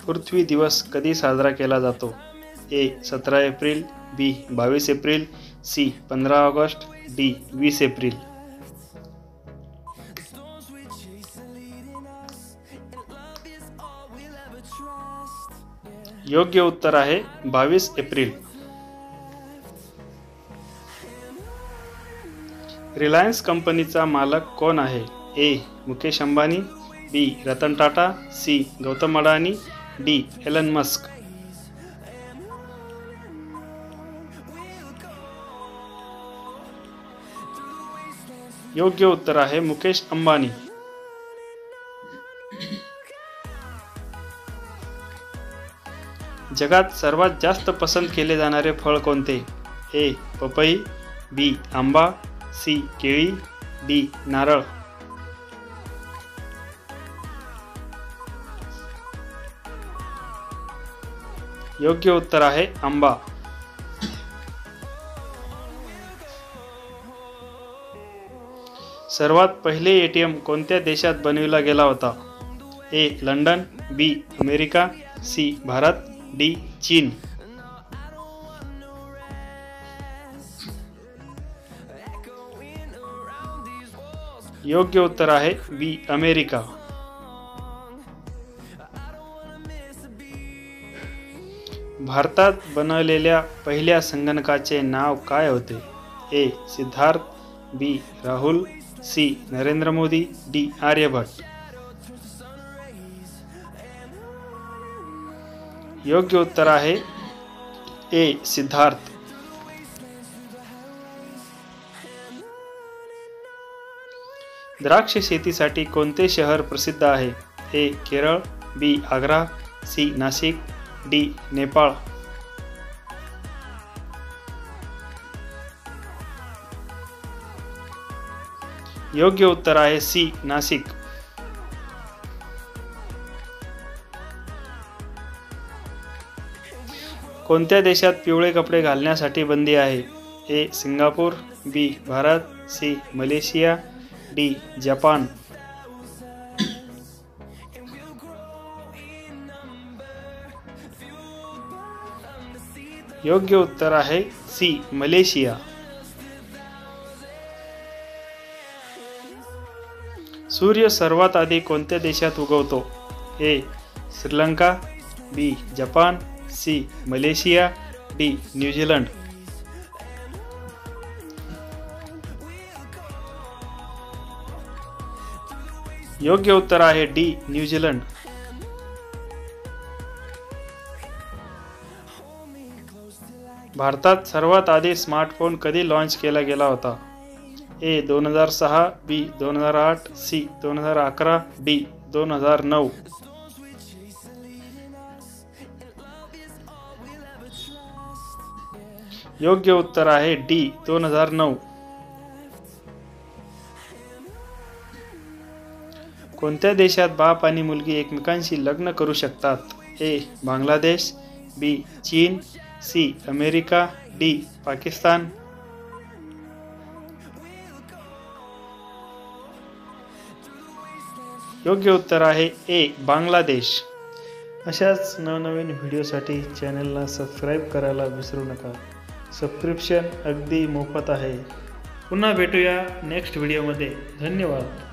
पृथ्वी दिवस कधी साजरा केला जातो? A 17 April, B 22 April, C 15 August, D 20 April. योग्य उत्तर आहे 22 एप्रिल. रिलायन्स कंपनीचा मालक कोण आहे? ए मुकेश अंबानी, बी Ratan Tata, C Gautam Adani, D Elon Musk. योग्य उत्तर आहे मुकेश अंबानी. जगात सर्वात जास्त पसंत केले जाणारे फळ कोणते? ए पपई, बी आंबा, सी केळी, डी नारळ. योग्य उत्तर आहे आंबा. सर्वात पहिले एटीएम कोणत्या देशात बनविला गेला होता? ए लंडन, बी अमेरिका, सी भारत, डी चीन. योग्य उत्तर आहे बी अमेरिका. भारतात बनवलेल्या पहिल्या संगणकाचे नाव काय होते? ए सिद्धार्थ, बी राहुल, सी नरेंद्र मोदी, डी आर्यभट्ट. योग्य उत्तर आहे ए सिद्धार्थ. द्राक्ष शेतीसाठी कोणते शहर प्रसिद्ध आहे? ए केरळ, बी आग्रा, सी नाशिक, डी नेपाळ. योग्य उत्तर आहे सी नाशिक. कोणत्या देशात पिवळे कपडे घालण्यासाठी बंदी आहे? A Singapore, B Bharat, C Malaysia, D Japan. योग्य उत्तर आहे सी मलेशिया. सूर्य सर्वात आधी कोणत्या देशात उगवतो? A Sri Lanka, B Japan, C Malaysia, D New Zealand. योग्य उत्तर आहे डी न्यूझीलंड. भारतात सर्वात आधी स्मार्टफोन कधी लॉन्च केला गेला होता? ए 2006, बी 2008, सी 2011, डी 2009. योग्य उत्तर आहे डी 2009. कोणत्या देशात बाप आणि मुलगी एकमेकांशी लग्न करू शकतात? ए बांगलादेश, बी चीन, सी अमेरिका, डी पाकिस्तान. योग्य उत्तर आहे ए बांगलादेश. अशाच नवनवीन व्हिडिओसाठी चॅनलला सबस्क्राईब करायला विसरू नका. सबस्क्रिप्शन अगदी मोफत आहे. पुन्हा भेटूया नेक्स्ट व्हिडिओमध्ये. धन्यवाद.